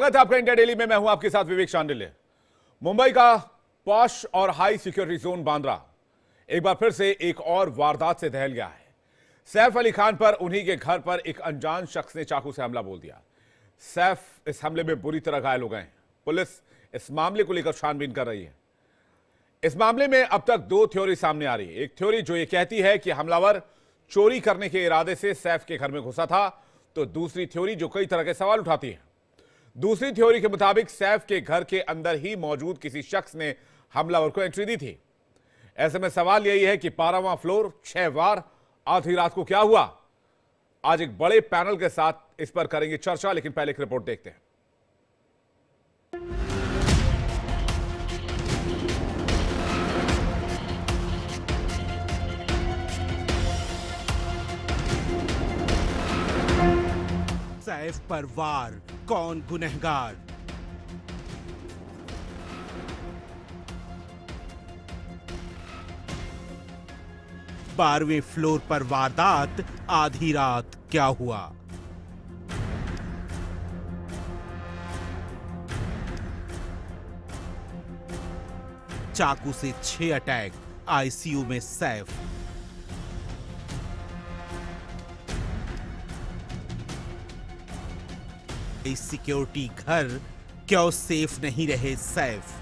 स्वागत है आपका इंडिया डेली में। मैं हूं आपके साथ विवेक शांडिल्य। मुंबई का पॉश और हाई सिक्योरिटी जोन बांद्रा एक बार फिर से एक और वारदात से दहल गया है। सैफ अली खान पर उन्हीं के घर पर एक अनजान शख्स ने चाकू से हमला बोल दिया। सैफ इस हमले में बुरी तरह घायल हो गए हैं। पुलिस इस मामले को लेकर छानबीन कर रही है। इस मामले में अब तक दो थ्योरी सामने आ रही है। एक थ्योरी जो ये कहती है कि हमलावर चोरी करने के इरादे से सैफ के घर में घुसा था, तो दूसरी थ्योरी जो कई तरह के सवाल उठाती है। दूसरी थ्योरी के मुताबिक सैफ के घर के अंदर ही मौजूद किसी शख्स ने हमलावर को एंट्री दी थी। ऐसे में सवाल यही है कि 12वां फ्लोर 6 वार आधी रात को क्या हुआ। आज एक बड़े पैनल के साथ इस पर करेंगे चर्चा, लेकिन पहले एक रिपोर्ट देखते हैं। सैफ पर वार, कौन गुनहगार? बारहवें फ्लोर पर वारदात, आधी रात क्या हुआ? चाकू से 6 अटैक, आईसीयू में सैफ। इस सिक्योरिटी घर क्यों सेफ नहीं रहे सैफ?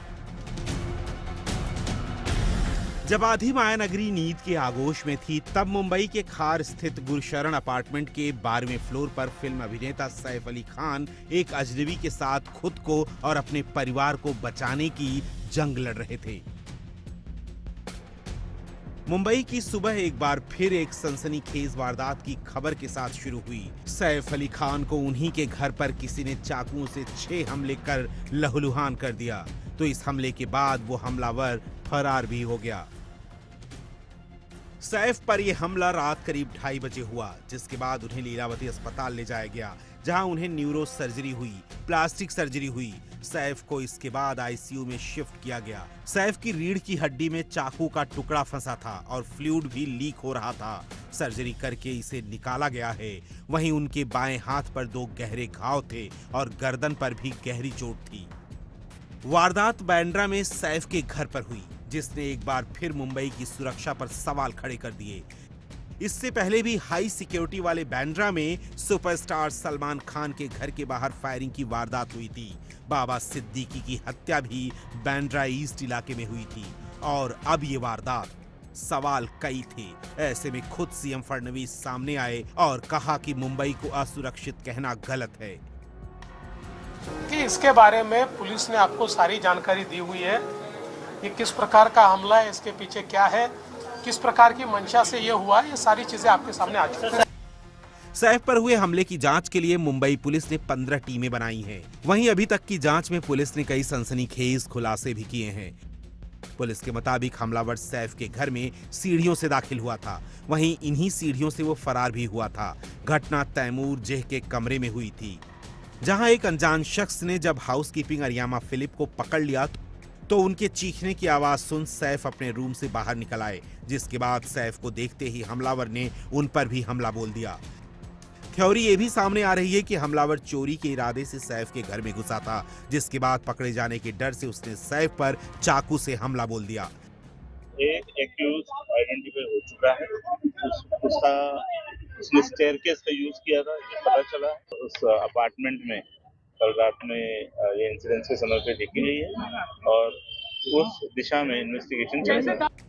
जब आधी माया नगरी नींद के आगोश में थी, तब मुंबई के खार स्थित गुरशरण अपार्टमेंट के 12वें फ्लोर पर फिल्म अभिनेता सैफ अली खान एक अजनबी के साथ खुद को और अपने परिवार को बचाने की जंग लड़ रहे थे। मुंबई की सुबह एक बार फिर एक सनसनीखेज वारदात की खबर के साथ शुरू हुई। सैफ अली खान को उन्हीं के घर पर किसी ने चाकुओं से 6 हमले कर लहूलुहान कर दिया, तो इस हमले के बाद वो हमलावर फरार भी हो गया। सैफ पर यह हमला रात करीब 2:30 बजे हुआ, जिसके बाद उन्हें लीलावती अस्पताल ले जाया गया, जहां उन्हें न्यूरो सर्जरी हुई, प्लास्टिक सर्जरी हुई। सैफ को इसके बाद आईसीयू में शिफ्ट किया गया। सैफ की रीढ़ की हड्डी में चाकू का टुकड़ा फंसा था और फ्लूइड भी लीक हो रहा था। सर्जरी करके इसे निकाला गया है। वहीं उनके बाएं हाथ पर 2 गहरे घाव थे और गर्दन पर भी गहरी चोट थी। वारदात बांद्रा में सैफ के घर पर हुई, जिसने एक बार फिर मुंबई की सुरक्षा पर सवाल खड़े कर दिए। इससे पहले भी हाई सिक्योरिटी वाले बांद्रा में सुपरस्टार सलमान खान के घर के बाहर फायरिंग की वारदात हुई थी। बाबा सिद्दीकी की हत्या भी बांद्रा ईस्ट इलाके में हुई थी, और अब ये वारदात। सवाल कई थे। ऐसे में खुद सीएम फडणवीस सामने आए और कहा कि मुंबई को असुरक्षित कहना गलत है। कि इसके बारे में पुलिस ने आपको सारी जानकारी दी हुई है। ये किस प्रकार का हमला है, इसके पीछे क्या है, किस प्रकार की मंशा से ये हुआ, ये सारी चीजें आपके सामने आ चुकी हैं। सैफ पर हुए हमले की जांच के लिए मुंबई पुलिस ने 15 टीमें बनाई हैं। वहीं अभी तक की जांच में पुलिस ने कई सनसनीखेज खुलासे भी किए हैं। पुलिस के मुताबिक हमलावर सैफ के घर में सीढ़ियों से दाखिल हुआ था। वहीं इन्हीं सीढ़ियों से वो फरार भी हुआ था। घटना तैमूर जेह के कमरे में हुई थी, जहां एक अनजान शख्स ने जब हाउसकीपिंग अरियामा फिलिप को पकड़ लिया तो उनके चीखने की आवाज सुन सैफ अपने रूम से बाहर निकल आए, जिसके बाद सैफ को देखते ही हमलावर ने उन पर भी हमला बोल दिया। थ्योरी ये भी सामने आ रही है कि हमलावर चोरी के इरादे से सैफ के घर में घुसा था, जिसके बाद पकड़े जाने के डर से उसने सैफ पर चाकू से हमला बोल दिया। एक एक्यूज आइडेंटिफाई हो चुका है। उसने स्टेयरकेस का यूज किया था, ये पता चला। उस अपार्टमेंट में कल रात में ये इंसिडेंट के समय पे देखी गई है और उस दिशा में इन्वेस्टिगेशन चल रहा है।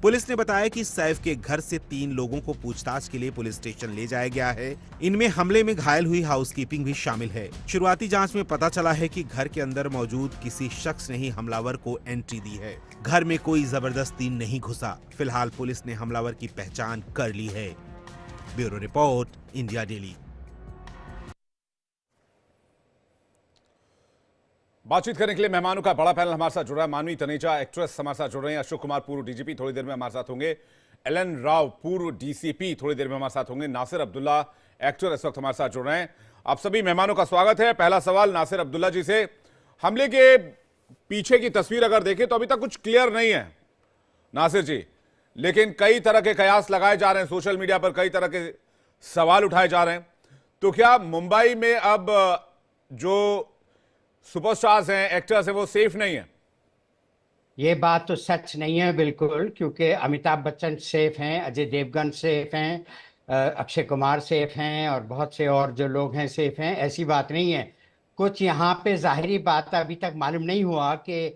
पुलिस ने बताया कि सैफ के घर से 3 लोगों को पूछताछ के लिए पुलिस स्टेशन ले जाया गया है। इनमें हमले में घायल हुई हाउसकीपिंग भी शामिल है। शुरुआती जांच में पता चला है कि घर के अंदर मौजूद किसी शख्स ने ही हमलावर को एंट्री दी है। घर में कोई जबरदस्ती नहीं घुसा। फिलहाल पुलिस ने हमलावर की पहचान कर ली है। Bureau report, India daily. बातचीत करने के लिए मेहमानों का बड़ा पैनल हमारे साथ जुड़ रहा है। मानवी तनेजा एक्ट्रेस हमारे साथ जुड़ रहे हैं। अशोक कुमार पूर्व डीजीपी थोड़ी देर में हमारे साथ होंगे। एलन राव पूर्व डीसीपी थोड़ी देर में हमारे साथ होंगे। नासिर अब्दुल्ला एक्टर इस वक्त हमारे साथ जुड़ रहे हैं। आप सभी मेहमानों का स्वागत है। पहला सवाल नासिर अब्दुल्ला जी से। हमले के पीछे की तस्वीर अगर देखें तो अभी तक कुछ क्लियर नहीं है नासिर जी, लेकिन कई तरह के कयास लगाए जा रहे हैं। सोशल मीडिया पर कई तरह के सवाल उठाए जा रहे हैं। तो क्या मुंबई में अब जो सुपरस्टार्स हैं, एक्टर्स हैं, वो सेफ नहीं है? ये बात तो सच नहीं है बिल्कुल, क्योंकि अमिताभ बच्चन सेफ हैं, अजय देवगन सेफ हैं, अक्षय कुमार सेफ हैं, और बहुत से और जो लोग हैं सेफ हैं। ऐसी बात नहीं है। कुछ यहाँ पे जाहिरी बात अभी तक मालूम नहीं हुआ कि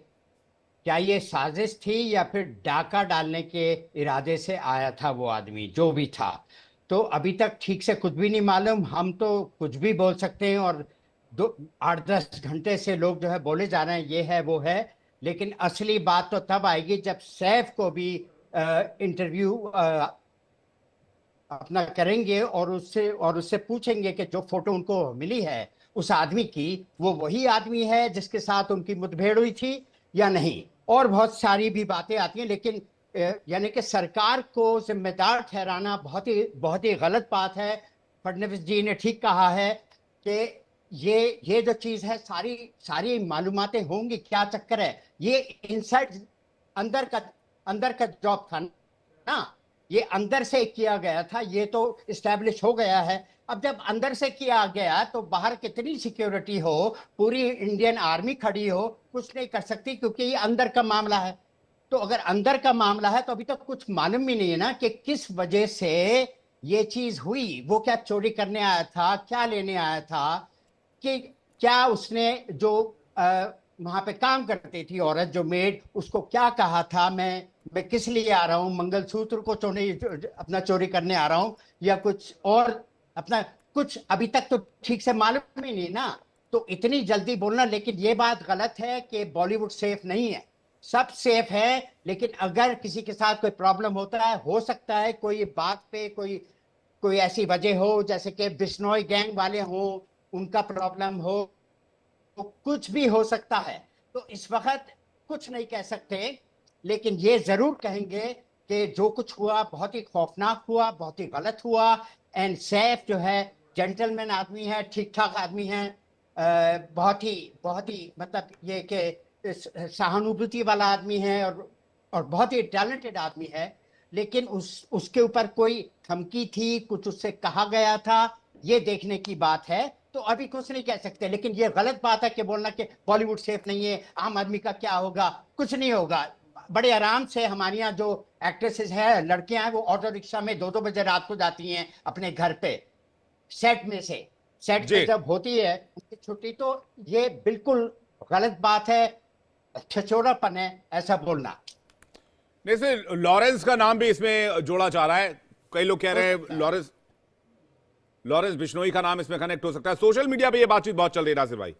क्या ये साजिश थी या फिर डाका डालने के इरादे से आया था वो आदमी, जो भी था। तो अभी तक ठीक से कुछ भी नहीं मालूम। हम तो कुछ भी बोल सकते हैं, और 8-10 घंटे से लोग जो है बोले जा रहे हैं ये है वो है, लेकिन असली बात तो तब आएगी जब सैफ को भी इंटरव्यू अपना करेंगे और उससे पूछेंगे कि जो फोटो उनको मिली है उस आदमी की, वो वही आदमी है जिसके साथ उनकी मुठभेड़ हुई थी या नहीं। और बहुत सारी भी बातें आती हैं, लेकिन यानी कि सरकार को जिम्मेदार ठहराना बहुत ही गलत बात है। फडणवीस जी ने ठीक कहा है कि ये जो चीज है, सारी मालूमातें होंगी। क्या चक्कर है, ये इनसाइड अंदर का जॉब था ना, ये अंदर से किया गया था, ये तो इस्टेब्लिश हो गया है। अब जब अंदर से किया गया तो बाहर कितनी सिक्योरिटी हो, पूरी इंडियन आर्मी खड़ी हो, कुछ नहीं कर सकती, क्योंकि ये अंदर का मामला है। तो अगर अंदर का मामला है तो अभी तक कुछ मालूम ही नहीं है ना कि किस वजह से ये चीज हुई। वो क्या चोरी करने आया था, क्या लेने आया था, कि क्या उसने जो वहां पे काम करती थी औरत, जो मेड, उसको क्या कहा था, मैं किस लिए आ रहा हूँ, मंगलसूत्र को अपना चोरी करने आ रहा हूँ, या कुछ और अपना, कुछ अभी तक तो ठीक से मालूम ही नहीं ना। तो इतनी जल्दी बोलना, लेकिन ये बात गलत है कि बॉलीवुड सेफ नहीं है। सब सेफ है, लेकिन अगर किसी के साथ कोई प्रॉब्लम होता है, हो सकता है कोई बात पे कोई ऐसी वजह हो, जैसे कि बिश्नोई गैंग वाले हो, उनका प्रॉब्लम हो, तो कुछ भी हो सकता है। तो इस वक्त कुछ नहीं कह सकते, लेकिन ये जरूर कहेंगे कि जो कुछ हुआ बहुत ही खौफनाक हुआ, बहुत ही गलत हुआ। एंड सैफ जो है जेंटलमैन आदमी है, ठीक ठाक आदमी है, बहुत ही मतलब ये कि सहानुभूति वाला आदमी है, और बहुत ही टैलेंटेड आदमी है। लेकिन उसके ऊपर कोई धमकी थी, कुछ उससे कहा गया था, ये देखने की बात है। तो अभी कुछ नहीं कह सकते, लेकिन ये गलत बात है कि बोलना कि बॉलीवुड सेफ नहीं है, आम आदमी का क्या होगा। कुछ नहीं होगा। बड़े आराम से हमारे यहाँ जो एक्ट्रेसेस हैं, लड़कियां हैं, वो ऑटो रिक्शा में 2-2 बजे रात को जाती हैं अपने घर पे, सेट पे जब होती है उनकी छुट्टी। तो ये बिल्कुल गलत बात है, छिछोरापन है ऐसा बोलना। नहीं सर, लॉरेंस का नाम भी इसमें जोड़ा जा रहा है। कई लोग कह रहे हैं लॉरेंस बिश्नोई का नाम इसमें कनेक्ट हो सकता है। सोशल मीडिया पे ये बातचीत बहुत चल रही है नासिर भाई।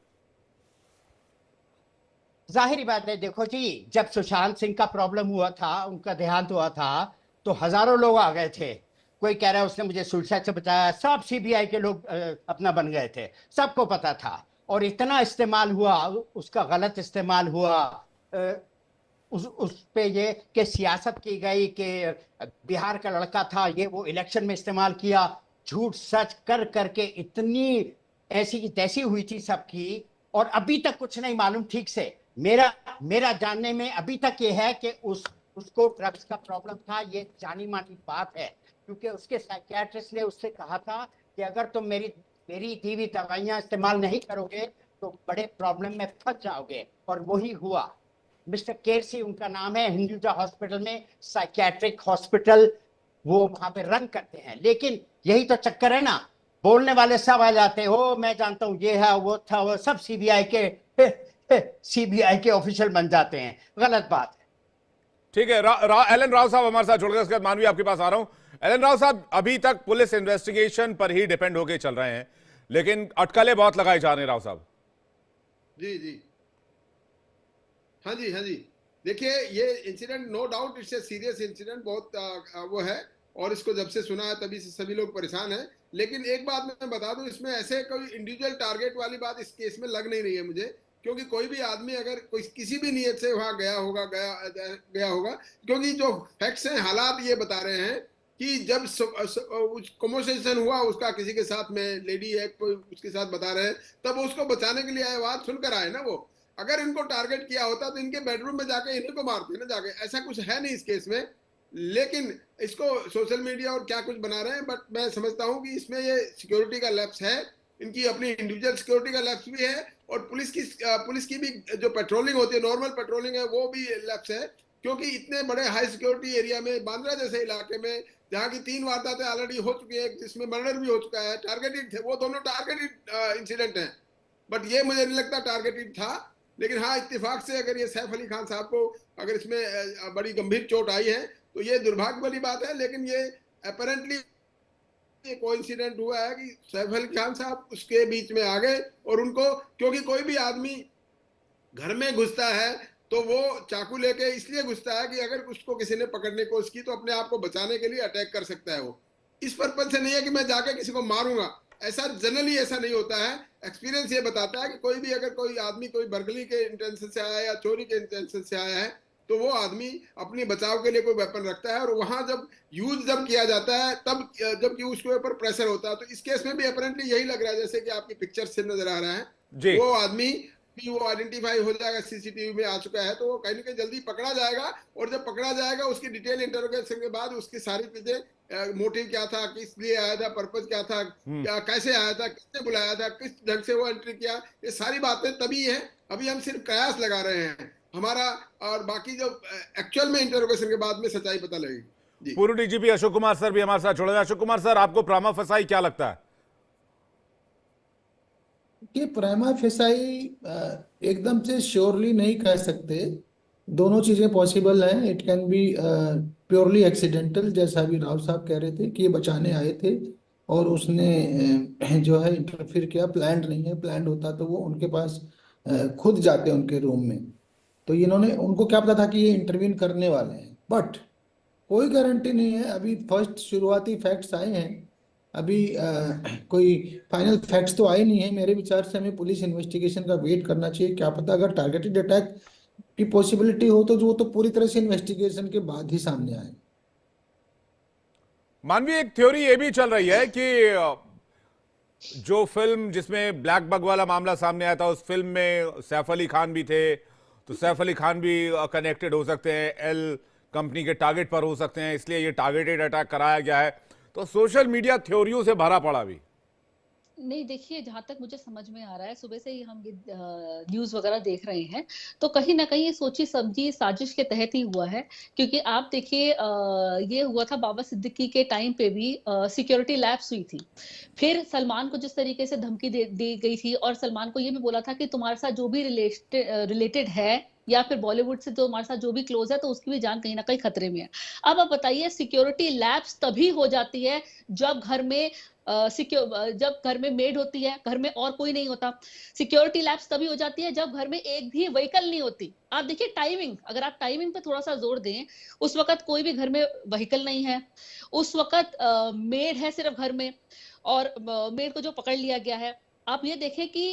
जाहिर बात है, देखो जी, जब सुशांत सिंह का प्रॉब्लम हुआ था, उनका देहांत हुआ था, तो हजारों लोग आ गए थे। कोई कह रहा है उसने मुझे सुसाइड से बचाया, सब सीबीआई के लोग अपना बन गए थे, सबको पता था। और इतना इस्तेमाल हुआ, उसका गलत इस्तेमाल हुआ, उस पे ये कि सियासत की गई कि बिहार का लड़का था, ये वो इलेक्शन में इस्तेमाल किया, झूठ सच कर करके इतनी ऐसी तैसी हुई थी सबकी। और अभी तक कुछ नहीं मालूम ठीक से। मेरा जानने में अभी तक ये है कि उसको ड्रग्स का प्रॉब्लम था, ये जानी मानी बात है, क्योंकि उसके साइकियाट्रिस्ट ने उससे कहा था कि अगर तुम मेरी दी हुई दवाइयां इस्तेमाल नहीं करोगे तो बड़े प्रॉब्लम में फंस जाओगे। और वही हुआ। मिस्टर केरसी उनका नाम है, हिंदुजा हॉस्पिटल में, साइकियाट्रिक हॉस्पिटल, वो वहां पे रन करते हैं। लेकिन यही तो चक्कर है ना, बोलने वाले सब आ जाते हैं, ओ मैं जानता हूँ, ये है वो था, वो सब सीबीआई के ऑफिशियल बन जाते हैं। गलत बात है। ठीक है, एलन राव साहब हमारे साथ जुड़ गए। उसके बाद मानवी आपके पास आ रहा हूं। एलन राव साहब, अभी तक पुलिस इन्वेस्टिगेशन पर ही डिपेंड होके चल रहे हैं, लेकिन अटकलें बहुत लगाए जा रहे हैं राव साहब। जी हाँ जी देखिए, ये incident no doubt it's a serious incident, बहुत वो है, और इसको जब से सुना है तभी से सभी लोग परेशान हैं। लेकिन एक बात मैं बता दूं, इसमें ऐसे कोई इंडिविजुअल टारगेट वाली बात इस केस में लग नहीं रही है मुझे, क्योंकि कोई भी आदमी अगर कोई किसी भी नियत से वहां गया होगा, क्योंकि जो फैक्ट्स हैं, हालात ये बता रहे हैं कि जब कन्वर्सेशन हुआ उसका किसी के साथ में, लेडी है कोई उसके साथ बता रहे हैं, तब उसको बचाने के लिए आए, बात सुनकर आए ना वो। अगर इनको टारगेट किया होता तो इनके बेडरूम में जाके इन्हीं को मारते ना जाके। ऐसा कुछ है नहीं इस केस में, लेकिन इसको सोशल मीडिया और क्या कुछ बना रहे हैं। बट मैं समझता हूं कि इसमें ये सिक्योरिटी का लैप्स है, इनकी अपनी इंडिविजुअल सिक्योरिटी का लैप्स भी है, और पुलिस की भी जो पेट्रोलिंग होती है, नॉर्मल पेट्रोलिंग है, वो भी लैप्स है, क्योंकि इतने बड़े हाई सिक्योरिटी एरिया में, बांद्रा जैसे इलाके में, जहाँ की 3 वारदातें ऑलरेडी हो चुकी है, जिसमें मर्डर भी हो चुका है, टारगेटेड थे, वो दोनों टारगेटेड इंसिडेंट हैं। बट ये मुझे नहीं लगता टारगेटेड था। लेकिन हाँ, इत्तेफाक से अगर ये सैफ अली खान साहब को अगर इसमें बड़ी गंभीर चोट आई है तो ये दुर्भाग्य वाली बात है। लेकिन ये अपेरेंटली कोइंसिडेंट हुआ है कि सैफ अली खान साहब उसके बीच में आ गए और उनको, क्योंकि कोई भी आदमी घर में घुसता है तो वो चाकू लेके इसलिए घुसता है कि अगर उसको किसी ने पकड़ने की कोशिश की तो अपने आप को बचाने के लिए अटैक कर सकता है। वो इस पर्पज से नहीं है कि मैं जाके किसी को मारूंगा, ऐसा जनरली ऐसा नहीं होता है। एक्सपीरियंस ये बताता है कि कोई भी अगर कोई आदमी कोई बर्गली के इंटेंशन से आया है या चोरी के इंटेंशन से आया है तो वो आदमी अपनी बचाव के लिए कोई वेपन रखता है, और वहां जब यूज किया जाता है तब जबकि उसके ऊपर प्रेशर होता है। तो इस केस में भी अपेरेंटली यही लग रहा है, जैसे कि आपकी पिक्चर से नजर आ रहा है, वो आदमी वो आइडेंटिफाई हो जाएगा, सीसीटीवी में आ चुका है, तो वो कहीं ना कहीं जल्दी पकड़ा जाएगा। और जब पकड़ा जाएगा उसकी डिटेल इंटरोगेशन के बाद उसकी सारी चीजें, मोटिव क्या था, किस लिए आया था, पर्पज क्या था, क्या कैसे आया था, किसने बुलाया था, किस ढंग से वो एंट्री किया, ये सारी बातें तभी हैं। अभी हम सिर्फ कयास लगा रहे हैं हमारा, और बाकी जो एक्चुअल में इंटरोगेशन के बाद में सच्चाई पता लगेगी। पूर्व डीजीपी अशोक कुमार सर भी हमारे साथ जुड़े हैं। अशोक कुमार सर, आपको प्रामा फसाई क्या लगता है? कि प्राइमा फेसाई एकदम से श्योरली नहीं कह सकते, दोनों चीजें पॉसिबल हैं। It can be purely accidental, जैसा अभी राव साहब कह रहे थे कि ये बचाने आए थे और उसने जो है इंटरफियर किया। प्लान्ड नहीं है, प्लान्ड होता तो वो उनके पास खुद जाते उनके रूम में, तो इन्होंने, उनको क्या पता था कि ये इंटरवीन करने वाले हैं। बट कोई गारंटी नहीं है, अभी फर्स्ट शुरुआती फैक्ट्स आए हैं, अभी कोई फाइनल फैक्ट्स तो आए नहीं है। मेरे विचार से हमें पुलिस इन्वेस्टिगेशन का वेट करना चाहिए। क्या पता अगर टारगेटेड अटैक की पॉसिबिलिटी हो तो जो तो पूरी तरह से इन्वेस्टिगेशन के बाद ही सामने आए। मानवी, एक थ्योरी ये भी चल रही है कि जो फिल्म जिसमें ब्लैक बग वाला मामला सामने आया था, उस फिल्म में सैफ अली खान भी थे, तो सैफ अली खान भी कनेक्टेड हो सकते हैं, एल कंपनी के टारगेट पर हो सकते हैं, इसलिए ये टारगेटेड अटैक कराया गया है। तो सोशल मीडिया थ्योरियों से भरा पड़ा भी। नहीं, देखिए, जहां तक मुझे समझ में आ रहा है, सुबह से ही हम ये न्यूज वगैरह देख रहे हैं, तो कहीं ना कहीं ये सोची समझी साजिश के तहत ही हुआ है। क्योंकि आप देखिए, ये हुआ था बाबा सिद्दीकी के टाइम पे भी सिक्योरिटी लैप्स हुई थी। फिर सलमान को जिस तरीके से धमकी दी गई थी, और सलमान को ये भी बोला था कि तुम्हारे साथ जो भी रिलेटेड है या फिर बॉलीवुड से जो हमारे साथ जो भी क्लोज है, तो उसकी भी जान कहीं ना कहीं खतरे में है। अब आप बताइए, सिक्योरिटी लैप्स तभी हो जाती है जब घर में जब घर में मेड होती है, घर में और कोई नहीं होता। सिक्योरिटी लैप्स तभी हो जाती है जब घर में एक भी व्हीकल नहीं होती। आप देखिए टाइमिंग, अगर आप टाइमिंग पे थोड़ा सा जोर दें, उस वक्त कोई भी घर में व्हीकल नहीं है, उस वक्त मेड है सिर्फ घर में, और मेड को जो पकड़ लिया गया है। आप ये देखें कि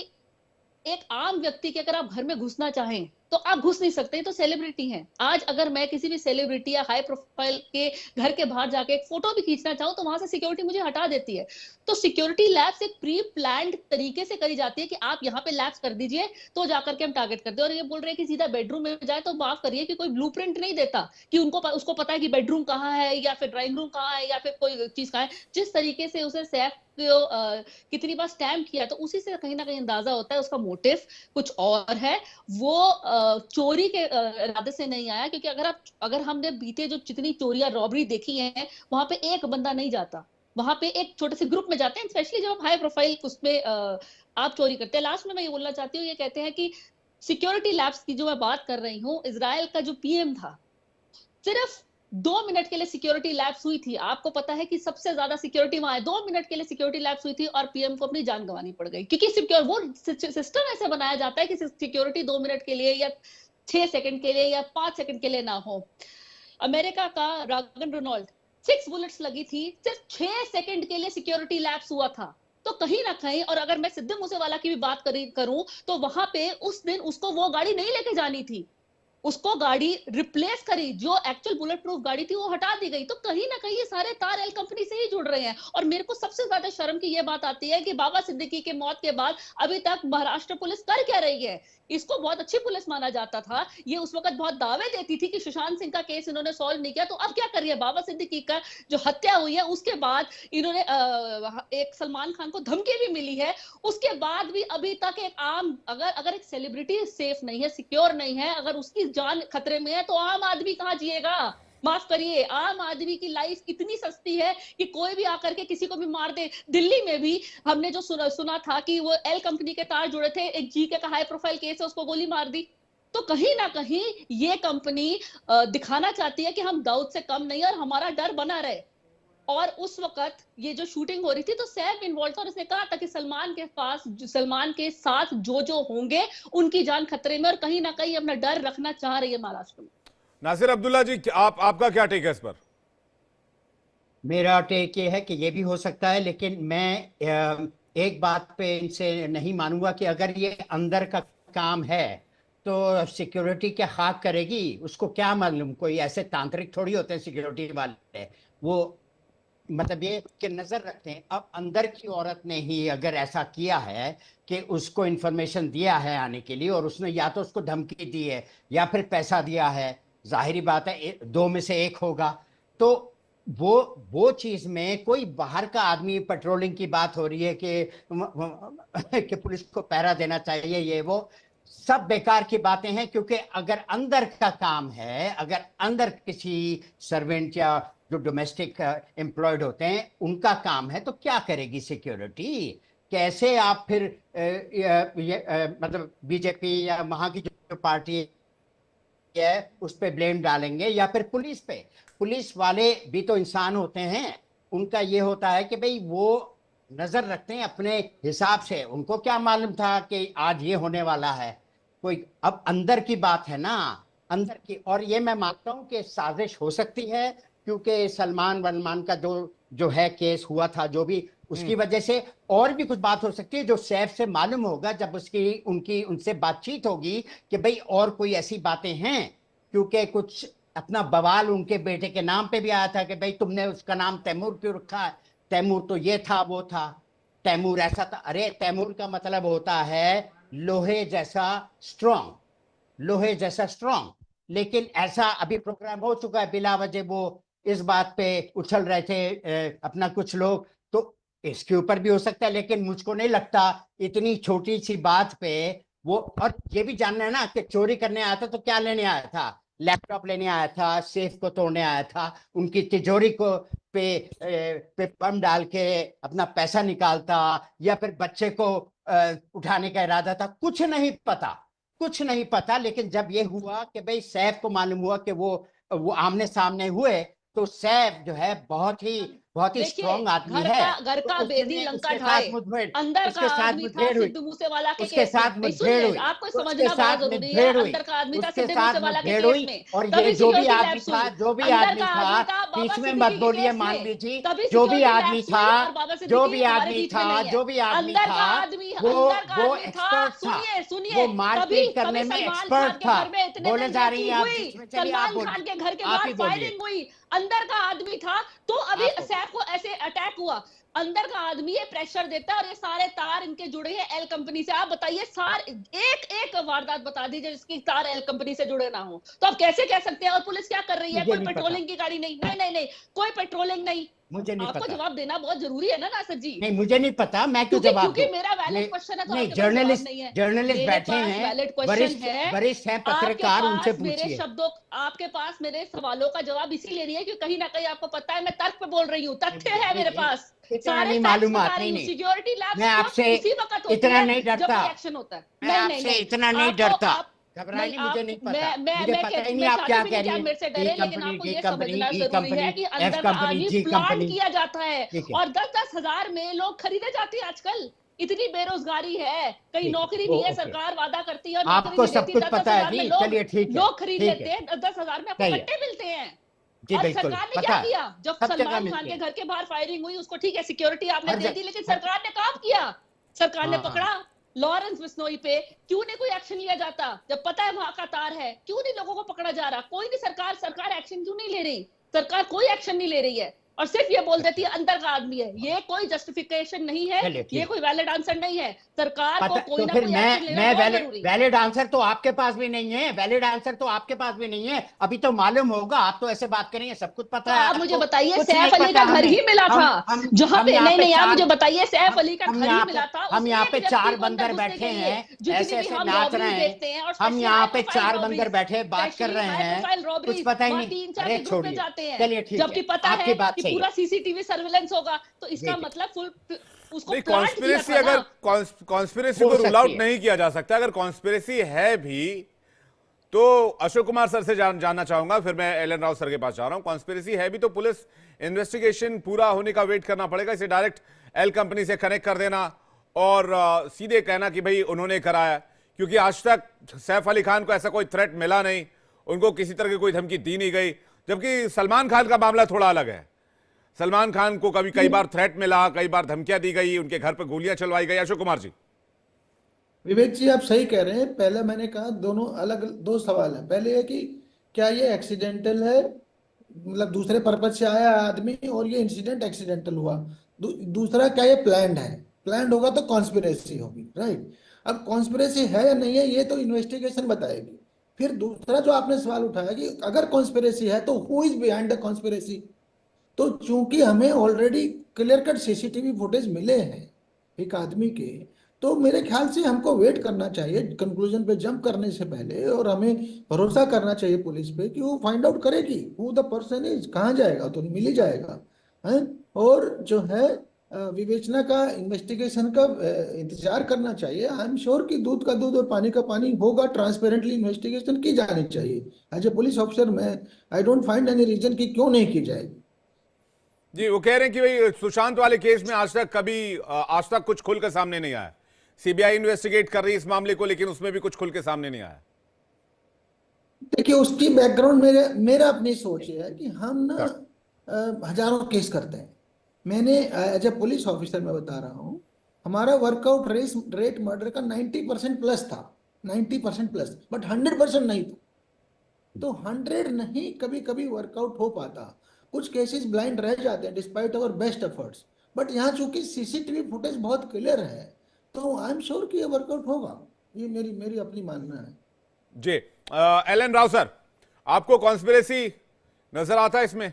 एक आम व्यक्ति के अगर आप घर में घुसना चाहें तो आप घुस नहीं सकते, तो सेलिब्रिटी हैं। आज अगर मैं किसी भी सेलिब्रिटी या हाई प्रोफाइल के घर के बाहर जाके एक फोटो भी खींचना चाहूं तो वहां से सिक्योरिटी मुझे हटा देती है। तो सिक्योरिटी लैब्स एक प्री प्लान्ड तरीके से करी जाती है कि आप यहाँ पे लैब्स कर दीजिए तो जाकर के हम टारगेट करते हैं। और ये बोल रहे हैं कि सीधा बेडरूम में जाए, तो माफ करिए कि कोई ब्लूप्रिंट नहीं देता कि उसको पता है कि बेडरूम कहाँ है या फिर ड्राइंग रूम कहाँ है या फिर कोई चीज कहाँ है। जिस तरीके से उसे सैफ कितनी बार स्टैम्प किया, तो उसी से कहीं ना कहीं अंदाजा होता है उसका मोटिव कुछ और है। वो चोरी के इरादे से नहीं आया, क्योंकि अगर हमने बीते जो जितनी चोरियां रॉबरी देखी है, वहां पे एक बंदा नहीं जाता, वहां पे एक छोटे से ग्रुप में जाते हैं, स्पेशली जब आप हाई प्रोफाइल उसमें आप चोरी करते हैं। लास्ट में मैं ये बोलना चाहती हूँ, ये कहते हैं कि सिक्योरिटी लैब्स की जो मैं बात कर रही हूँ, इजराइल का जो पीएम था, सिर्फ 2 मिनट के लिए सिक्योरिटी लैब्स हुई थी। आपको पता है कि सबसे ज्यादा सिक्योरिटी वहां है, 2 मिनट के लिए सिक्योरिटी लैब्स हुई थी और पीएम को अपनी जान गंवानी पड़ गई, क्योंकि वो सिस्टम ऐसे बनाया जाता है कि सिक्योरिटी 2 मिनट के लिए या 6 सेकंड के लिए या 5 सेकंड के लिए ना हो। अमेरिका का रागन रोनाल्ड 6 बुलेट्स लगी थी, सिर्फ 6 सेकंड के लिए सिक्योरिटी लैप्स हुआ था। तो कहीं ना कहीं, और अगर मैं सिद्धू मूसेवाला की भी बात करूं तो वहां पे उस दिन उसको वो गाड़ी नहीं लेके जानी थी, उसको गाड़ी रिप्लेस करी, जो एक्चुअल बुलेट प्रूफ गाड़ी थी वो हटा दी गई। तो कहीं ना कहीं ये सारे तार एल कंपनी से ही जुड़ रहे हैं। और मेरे को सबसे ज्यादा शर्म की ये बात आती है कि बाबा सिद्दीकी के मौत के बाद अभी तक महाराष्ट्र पुलिस कर क्या रही है? इसको बहुत अच्छी पुलिस माना जाता था, ये उस वक्त बहुत दावे देती थी कि सुशांत सिंह का केस इन्होंने सॉल्व नहीं किया, तो अब क्या कर रही है? बाबा सिद्दीकी का जो हत्या हुई है उसके बाद इन्होंने एक सलमान खान को धमकी भी मिली है, उसके बाद भी अभी तक एक आम अगर एक सेलिब्रिटी सेफ नहीं है, सिक्योर नहीं है, अगर उसकी जान खतरे में है, तो आम आदमी कहां जिएगा? माफ करिए, आम आदमी की लाइफ इतनी सस्ती है कि कोई भी आकर के किसी को भी मार दे। दिल्ली में भी हमने जो सुना था कि वो एल कंपनी के तार जुड़े थे, एक जीके का हाई प्रोफाइल केस है, उसको गोली मार दी। तो कहीं ना कहीं ये कंपनी दिखाना चाहती है कि हम दाऊद से कम नहीं, और हमारा डर बना रहे। और उस वक्त ये जो शूटिंग हो रही थी तो सैफ इन्वॉल्व था, और उसने कहा था कि सलमान के साथ जो होंगे उनकी जान खतरे में, और कहीं ना कहीं अपना डर रखना चाह रही है महाराष्ट्र में। नासिर अब्दुल्ला जी, आपका क्या टेक है इस पर? मेरा टेक ये है कि ये भी हो सकता है, लेकिन मैं एक बात पे इनसे नहीं मानूंगा कि अगर ये अंदर का काम है तो सिक्योरिटी क्या खाक करेगी, उसको क्या मालूम? कोई ऐसे तांत्रिक थोड़ी होते हैं सिक्योरिटी वाले, वो मतलब ये कि नजर रखते हैं। अब अंदर की औरत ने ही अगर ऐसा किया है कि उसको इंफॉर्मेशन दिया है आने के लिए, और उसने या तो उसको धमकी दी है या फिर पैसा दिया है, जाहिर बात है दो में से एक होगा। तो वो चीज में कोई बाहर का आदमी, पेट्रोलिंग की बात हो रही है कि पुलिस को पहरा देना चाहिए, ये वो सब बेकार की बातें हैं। क्योंकि अगर अंदर का काम है, अगर अंदर किसी सर्वेंट या जो डोमेस्टिक एम्प्लॉयड होते हैं उनका काम है, तो क्या करेगी सिक्योरिटी? कैसे आप फिर मतलब बीजेपी या वहां की जो पार्टी है उस पे ब्लेम डालेंगे या फिर पुलिस पे? पुलिस वाले भी तो इंसान होते हैं, उनका ये होता है कि भाई वो नजर रखते हैं अपने हिसाब से। उनको क्या मालूम था कि आज ये होने वाला है? कोई अब अंदर की बात है ना, अंदर की। और ये मैं मानता हूं कि साजिश हो सकती है, क्योंकि सलमान वलमान का जो है केस हुआ था, जो भी उसकी वजह से और भी कुछ बात हो सकती है जो सैफ से मालूम होगा जब उनसे बातचीत होगी कि भाई और कोई ऐसी बातें हैं। क्योंकि कुछ अपना बवाल उनके बेटे के नाम पे भी आया था कि भाई तुमने उसका नाम तैमूर क्यों रखा है? तैमूर तो ये था वो था, तैमूर ऐसा था। अरे तैमूर का मतलब होता है लोहे जैसा स्ट्रांग, लोहे जैसा स्ट्रांग। लेकिन ऐसा अभी प्रोग्राम हो चुका है, बिला वजह वो इस बात पे उछल रहे थे अपना कुछ लोग, तो इसके ऊपर भी हो सकता है। लेकिन मुझको नहीं लगता इतनी छोटी सी बात पे वो। और ये भी जानना है ना कि चोरी करने आया था तो क्या लेने आया था? लैपटॉप लेने आया था, सेफ को तोड़ने आया था, उनकी तिजोरी को पे बम डाल के अपना पैसा निकालता, या फिर बच्चे को उठाने का इरादा था? कुछ नहीं पता, कुछ नहीं पता। लेकिन जब ये हुआ कि भाई सैफ को मालूम हुआ कि वो आमने सामने हुए, तो सैफ जो है बहुत ही स्ट्रॉन्ग आदमी है। घर का बेदी लंका ढाए, अंदर का आदमी था सिद्धू मूसेवाला के उसके साथ मुठभेड़ हुई, आपको समझना बहुत जरूरी है। अंदर का आदमी था सिद्धू मूसेवाला के केस में, और ये जो भी आदमी था बीच में मत बोलिए मानवी जी, जो भी आदमी था वो एक्सपर्ट था, वो मारपीट करने में एक्सपर्ट था। बोले जा रही है आप, सलमान खान के घर के बाहर फायरिंग हुई, अंदर का आदमी था। तो अभी सैफ को ऐसे अटैक हुआ, अंदर का आदमी ये प्रेशर देता है, और ये सारे तार इनके जुड़े हैं एल कंपनी से। आप बताइए, एक वारदात बता दीजिए जिसकी तार एल कंपनी से जुड़े ना हो, तो आप कैसे कह सकते हैं? और पुलिस क्या कर रही है? कोई पेट्रोलिंग की गाड़ी नहीं, नहीं, कोई पेट्रोलिंग नहीं। मुझे नहीं आपको पता। जवाब देना बहुत जरूरी है ना नासिर जी। नहीं, मुझे नहीं पता, मैं क्यों जवाब दूं? क्योंकि मेरा वैलिड क्वेश्चन है, तो नहीं, जर्नलिस्ट बैठे हैं, वरिष्ठ हैं पत्रकार, उनसे पूछिए। मेरे शब्दों, आपके पास मेरे सवालों का जवाब इसीलिए नहीं है कि कहीं ना कहीं आपको पता है मैं तर्क पे बोल रही हूँ, तथ्य है मेरे पास, सारे मालूमात नहीं। सिक्योरिटी लैब मैं आपसे इतना नहीं डरता, एक्शन होता है। मैं आपसे इतना नहीं डरता। घबराइए, मुझे नहीं पता, मुझे पता ही नहीं आप क्या कह रही हैं। मेरे से डरे, लेकिन आपको ये समझना जरूरी है कि अंदर का आदमी प्लान किया जाता है, और 10-10 हजार में लोग खरीदे जाते हैं आजकल। इतनी बेरोजगारी है, कहीं नौकरी नहीं है, सरकार वादा करती है, आपको सब कुछ पता है जी। चलिए ठीक है, लोग खरीद लेते हैं, 10-10 हजार में आपको कट्टे मिलते हैं। और सरकार ने क्या किया? जब सलमान खान के घर के बाहर फायरिंग हुई, उसको ठीक है सिक्योरिटी आपने दे दी, लेकिन सरकार ने काम किया, सरकार ने पकड़ा, लॉरेंस बिश्नोई पे क्यों नहीं कोई एक्शन लिया जाता? जब पता है वहां का तार है, क्यों नहीं लोगों को पकड़ा जा रहा? कोई नहीं, सरकार एक्शन क्यों नहीं ले रही? सरकार कोई एक्शन नहीं ले रही है और सिर्फ ये बोल देती है अंदर का आदमी है। ये कोई जस्टिफिकेशन नहीं है, ये कोई वैलिड आंसर नहीं है। सरकार को कोई ना कोई एक्शन लेना बहुत जरूरी है। वैलिड आंसर तो आपके पास भी नहीं है, वैलिड आंसर तो आपके पास भी नहीं है। अभी तो मालूम होगा, आप तो ऐसे बात करेंगे, सब कुछ पता है। आप मुझे बताइए, सैफ अली का घर ही मिला था जहां पे, नहीं आप मुझे बताइए, सैफ अली का घर ही मिला था। हम यहाँ पे 4 बंदर बैठे हैं, ऐसे ऐसे नाच रहे हैं, हम यहाँ पे 4 बंदर बैठे बात कर रहे हैं, कुछ पता ही नहीं। अरे छोड़िए, चलिए ठीक है, आपकी बात सही है। पूरा सीसीटीवी सर्विलेंस होगा तो इसका मतलब फुल उसको नहीं, कॉन्स्पिरेसी अगर कॉन्स्पिरेसी को रूल आउट नहीं किया जा सकता, अगर कॉन्स्पिरेसी है भी तो अशोक कुमार सर से जानना चाहूंगा, फिर मैं एलन राव सर के पास जा रहा हूं। कॉन्स्पिरेसी है भी तो पुलिस इन्वेस्टिगेशन पूरा होने का वेट करना पड़ेगा, इसे डायरेक्ट एल कंपनी से कनेक्ट कर देना और सीधे कहना कि भाई उन्होंने कराया, क्योंकि आज तक सैफ अली खान को ऐसा कोई थ्रेट मिला नहीं, उनको किसी तरह की कोई धमकी दी नहीं गई। जबकि सलमान खान का मामला थोड़ा अलग है। सलमान खान को कई बार थ्रेट मिला, कई बार धमकियां दी गई, उनके घर पर गोलियां चलवाई गई। अशोक कुमार जी। विवेक जी, आप सही कह रहे हैं। पहले मैंने कहा दोनों अलग 2 सवाल है। पहले है कि क्या ये एक्सीडेंटल है, मतलब दूसरे पर्पज से आया आदमी और ये इंसिडेंट एक्सीडेंटल हुआ। दूसरा, क्या ये प्लान्ड है? प्लान्ड होगा तो कॉन्स्पिरेसी होगी, राइट। अब कॉन्स्पिरेसी है या नहीं है ये तो इन्वेस्टिगेशन बताएगी। फिर दूसरा जो आपने सवाल उठाया कि अगर कॉन्स्पिरेसी है तो who is behind the conspiracy, तो चूंकि हमें already clear cut CCTV footage मिले हैं एक आदमी के, तो मेरे ख्याल से हमको वेट करना चाहिए कंक्लूजन पे जंप करने से पहले, और हमें भरोसा करना चाहिए पुलिस पे कि वो फाइंड आउट करेगी हु द पर्सन इज। कहाँ जाएगा तो मिल ही जाएगा है। और जो है विवेचना का, इन्वेस्टिगेशन का इंतजार करना चाहिए। आई एम श्योर कि दूध का दूध और पानी का पानी होगा। ट्रांसपेरेंटली इन्वेस्टिगेशन की जानी चाहिए। एज ए पुलिस ऑफिसर मैं I don't find any reason कि क्यों नहीं की जाएगी। जी, वो कह रहे हैं कि भाई सुशांत वाले केस में आज तक कुछ खुल कर सामने नहीं आया। सीबीआई इन्वेस्टिगेट कर रही है इस मामले को, लेकिन उसमें भी कुछ खुल के सामने नहीं आया। देखिए, उसकी बैकग्राउंड मेरा अपनी सोच है कि हम ना हजारों केस करते हैं। मैंने एज ए पुलिस ऑफिसर मैं बता रहा हूँ, हमारा वर्कआउट रेट मर्डर का 90% प्लस था, 90% प्लस, बट 100% नहीं था। तो 100 नहीं कभी कभी वर्कआउट हो पाता। कुछ केसेस ब्लाइंड रह जाते हैं despite our best efforts, but यहाँ चूंकि सीसीटीवी फुटेज बहुत क्लियर है तो आई एम श्योर कि ये वर्कआउट होगा। ये मेरी अपनी मानना है। जी, एलन राव सर, आपको कॉन्स्पिरेसी नजर आता है इसमें?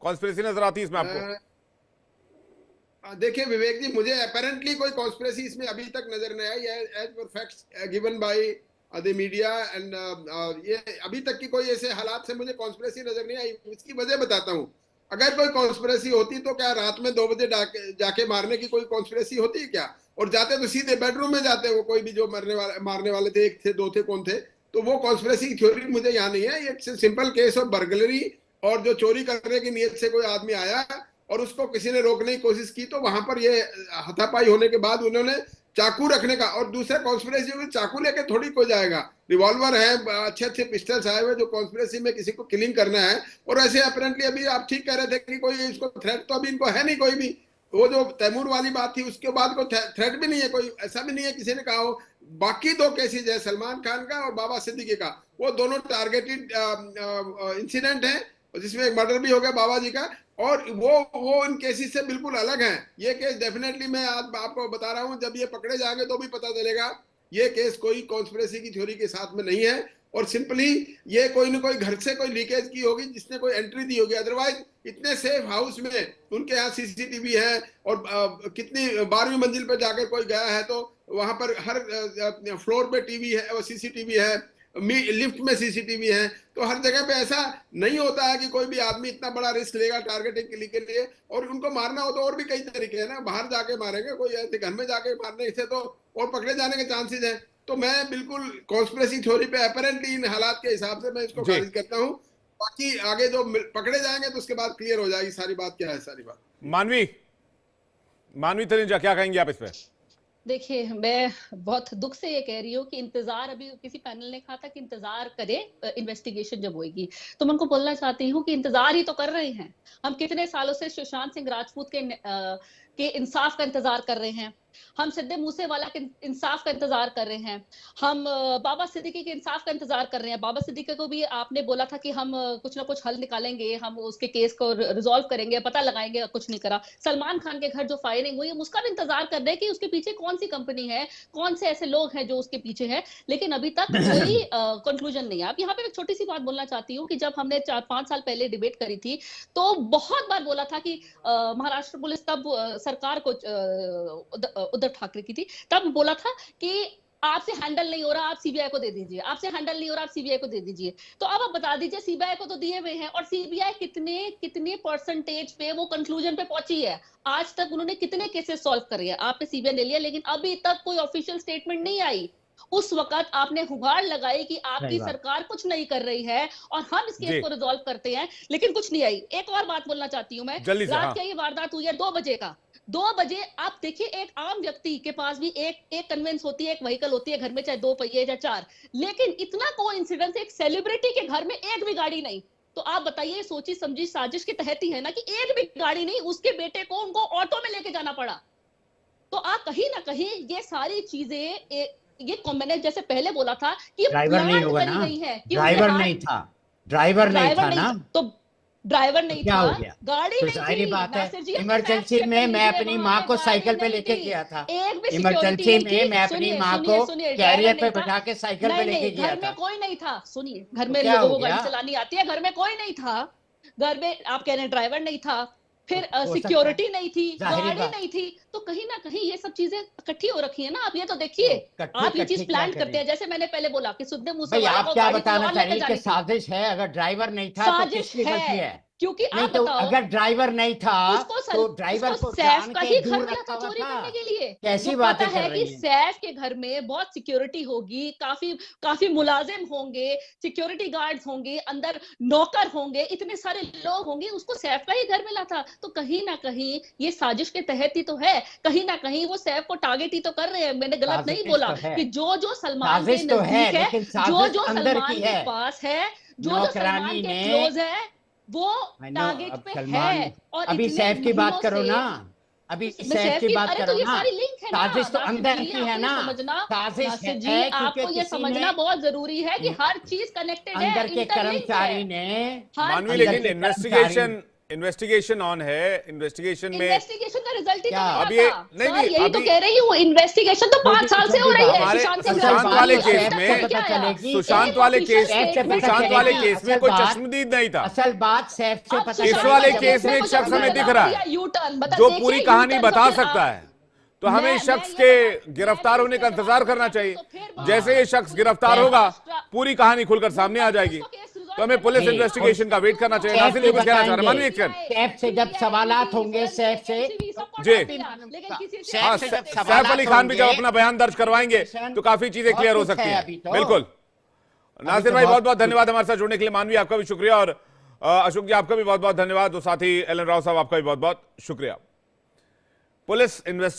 कॉन्स्पिरेसी नजर आती है इसमें आपको? देखिए विवेक जी, मुझे अपेरेंटली कोई कॉन्स्पिरेसी इसमें अभी तक नजर नहीं आई है, as per facts given by the media and ये अभी तक की कोई ऐसे हालात से मुझे कॉन्स्पिरेसी नजर नहीं आई। इसकी वजह बताता हूँ। अगर कोई कॉन्स्पिरेसी होती तो क्या रात में 2 बजे जाके मारने की कोई कॉन्स्पिरेसी होती है क्या? और जाते तो सीधे बेडरूम में जाते, वो कोई भी जो मारने वाले थे, 1 थे 2 थे, कौन थे, तो वो कॉन्स्पिरेसी की थ्योरी मुझे यहाँ नहीं है। ये सिंपल केस ऑफ बर्गलरी, और जो चोरी करने की नीयत से कोई आदमी आया और उसको किसी ने रोकने की कोशिश की, तो वहां पर ये हाथापाई होने के बाद उन्होंने चाकू रखने का, और दूसरा कॉन्स्पिरेसी में चाकू लेके थोड़ी कोई जाएगा, रिवॉल्वर है, अच्छे पिस्टल्स आए हुए, जो कॉन्स्पिरेसी में किसी को किलिंग करना है। और ऐसे अपेरेंटली अभी आप ठीक कह रहे थे कि कोई इसको थ्रेट तो अभी इनको है नहीं कोई भी। वो जो तैमूर वाली बात थी उसके बाद कोई थ्रेट भी नहीं है, कोई ऐसा भी नहीं है किसी ने कहा हो। बाकी 2 केसेज है, सलमान खान का और बाबा सिद्दीकी का, वो दोनों टारगेटेड इंसिडेंट है जिसमें एक मर्डर भी हो गया बाबा जी का, और वो इन केसेस से बिल्कुल अलग हैं। ये केस डेफिनेटली मैं आज आपको बता रहा हूं, जब ये पकड़े जाएंगे तो भी पता चलेगा ये केस कोई कॉन्स्पिरेसी की थ्योरी के साथ में नहीं है, और सिंपली ये कोई न कोई घर से कोई लीकेज की होगी जिसने कोई एंट्री दी होगी। अदरवाइज इतने सेफ हाउस में उनके यहाँ सीसीटीवी है, और कितनी 12वीं मंजिल पर जाकर कोई गया है तो वहां पर हर फ्लोर पे टीवी है, वो सीसीटीवी है, लिफ्ट में सीसीटीवी है, तो हर जगह पे ऐसा नहीं होता है कि कोई भी आदमी इतना बड़ा रिस्क लेगा टारगेटिंग के लिए। और उनको मारना हो तो और भी कई तरीके हैं ना, बाहर जाके मारेंगे, कोई ऐसे घर में जाके मारने से तो और पकड़े जाने के चांसेस हैं। तो मैं बिल्कुल कॉन्स्पिरेसी थ्योरी पे अपेरेंटली इन हालात के हिसाब से मैं इसको खारिज करता हूँ। बाकी आगे जो पकड़े जाएंगे तो उसके बाद क्लियर हो जाएगी सारी बात, क्या है सारी बात। मानवी तनेजा, क्या कहेंगे आप इस पे? देखिए, मैं बहुत दुख से ये कह रही हूँ कि इंतजार, अभी किसी पैनल ने कहा था कि इंतजार करें इन्वेस्टिगेशन जब होगी, तो मैं उनको बोलना चाहती हूँ कि इंतजार ही तो कर रहे हैं हम। कितने सालों से सुशांत सिंह राजपूत के इंसाफ का इंतजार कर रहे हैं। हम सिद्दीक मूसेवाला के इंसाफ का इंतजार कर रहे हैं, हम बाबा सिद्दीकी के इंसाफ का इंतजार कर रहे हैं। बाबा सिद्दीकी को भी आपने बोला था कि हम कुछ ना कुछ हल निकालेंगे, हम उसके केस को रिजॉल्व करेंगे, पता लगाएंगे, कुछ नहीं करा। सलमान खान के घर जो फायरिंग हुई, हम उसका भी इंतजार कर रहे हैं कि उसके पीछे कौन सी कंपनी है, कौन से ऐसे लोग हैं जो उसके पीछे है, लेकिन अभी तक कोई कंक्लूजन नहीं है। अब यहाँ पे एक छोटी सी बात बोलना चाहती हूँ कि जब हमने 4-5 साल पहले डिबेट करी थी तो बहुत बार बोला था कि महाराष्ट्र पुलिस तब सरकार को उद्धव ठाकरे की थी, तब बोला था कि आपसे हैंडल नहीं हो रहा, आप सीबीआई को दे दीजिए, आपसे हैंडल नहीं हो रहा, आप सीबीआई को दे दीजिए। तो अब आप बता दीजिए, सीबीआई को तो दिए हुए हैं और सीबीआई कितने परसेंटेज पे वो कंक्लूजन पे पहुंची है, आज तक उन्होंने कितने केसेस सॉल्व करे हैं। आपने सीबीआई ले लिया लेकिन अभी तक कोई ऑफिशियल स्टेटमेंट नहीं आई। उस वक्त आपने हुगाड़ लगाई कि आपकी सरकार कुछ नहीं कर रही है और हम इस केस को रिजॉल्व करते हैं, लेकिन कुछ नहीं आई। एक और बात बोलना चाहती हूँ मैं, रात का ये वारदात हुई है 2 बजे का। 2 बजे आप देखिए, एक आम व्यक्ति के पास भी एक कन्वेंस होती है, एक व्हीकल होती है घर में, चाहे 2 पहिए या 4, लेकिन इतना कोइंसिडेंस, एक सेलिब्रिटी के घर में एक भी गाड़ी नहीं। तो आप बताइए, सोची समझी साजिश के तहत ही है ना कि एक भी गाड़ी नहीं, उसके बेटे को उनको ऑटो में लेके जाना पड़ा। तो आप कहीं ना कहीं ये सारी चीजें, ये मैंने जैसे पहले बोला था कि ड्राइवर नहीं होगा ना, ड्राइवर नहीं था, ड्राइवर नहीं था ना, तो ड्राइवर नहीं क्या था, हो गया? गाड़ी तो नहीं जाहिर थी। बात है, नासिर जी, इमरजेंसी में मैं अपनी माँ को साइकिल पे लेके गया था, इमरजेंसी में मैं अपनी माँ को कैरियर पे बैठा के साइकिल पे लेके गया घर था। में कोई नहीं था। सुनिए, घर में क्या लोगों हो को गाड़ी गया? चलानी आती है, घर में कोई नहीं था। घर में आप कह रहे हैं ड्राइवर नहीं था, फिर हो सकता सिक्योरिटी है। नहीं थी, जाहिर गाड़ी बात। नहीं थी, तो कहीं ना कहीं ये सब चीजें इकट्ठी हो रखी है ना। आप ये तो देखिए, आप ये चीज प्लान करते हैं, जैसे मैंने पहले बोला कि सिद्दीक भाई मूसेवाला आप को क्या गाड़ी बताना और लेके चाहिए कि जानी थी। साजिश है? अगर ड्राइवर नहीं था तो साजिश किसकी गलती है? क्योंकि नहीं आप तो बताओ, अगर ड्राइवर नहीं था तो ड्राइवर को सैफ जान का के ही घर दूर मिला रखा था हुआ चोरी था। करने के लिए। कैसी वो बातें पता है कर कि रही हैं? सैफ के घर में बहुत सिक्योरिटी होगी, काफी मुलाजिम होंगे, सिक्योरिटी गार्ड्स होंगे, अंदर नौकर होंगे, इतने सारे लोग होंगे, उसको सैफ का ही घर मिला था। तो कहीं ना कहीं ये साजिश के तहत ही तो है, कहीं ना कहीं वो सैफ को टारगेट ही तो कर रहे हैं। मैंने गलत नहीं बोला कि जो सलमान के नजदीक है, जो सलमान के पास है, जो सलमान के क्लोज है, वो टारगेट पे है। और अभी सैफ की बात करो ना, अभी सैफ की बात करो ना, साजिश तो अंदर की है ना, साजिश है आपको ये समझना बहुत जरूरी है कि हर चीज कनेक्टेड है, अंदर के कर्मचारी ने मानवी, लेकिन इन्वेस्टिगेशन ऑन है, इन्वेस्टिगेशन में इन्वेस्टिगेशन का रिजल्ट ही तो अब नहीं ये आता। नहीं सर, नहीं यही तो अभी कह रही हूँ, इन्वेस्टिगेशन तो 5 साल से हो रही है। हमारे सुशांत वाले केस में कोई चश्मदीद नहीं था। असल बात सैफ से पता इस वाले केस में एक शख्स हमें दिख रहा है जो पूरी कहानी बता सकता है, तो हमें इस शख्स के गिरफ्तार होने का इंतजार करना चाहिए। जैसे ये शख्स गिरफ्तार होगा, पूरी कहानी खुलकर सामने आ जाएगी। तो हमें पुलिस इन्वेस्टिगेशन का वेट करना चाहिए। नासिर जी कुछ कहना चाह रहे हैं? मानवीय सैफ से जब सवालात होंगे, सैफ से जी, हाँ, सैफ अली खान भी जब अपना बयान दर्ज करवाएंगे तो काफी चीजें क्लियर हो सकती हैं। बिल्कुल। नासिर भाई बहुत बहुत धन्यवाद हमारे साथ जुड़ने के लिए। मानवी आपका भी शुक्रिया, और अशोक जी आपका भी बहुत बहुत धन्यवाद, और साथ ही एलन राव साहब आपका भी बहुत बहुत शुक्रिया। Police investigation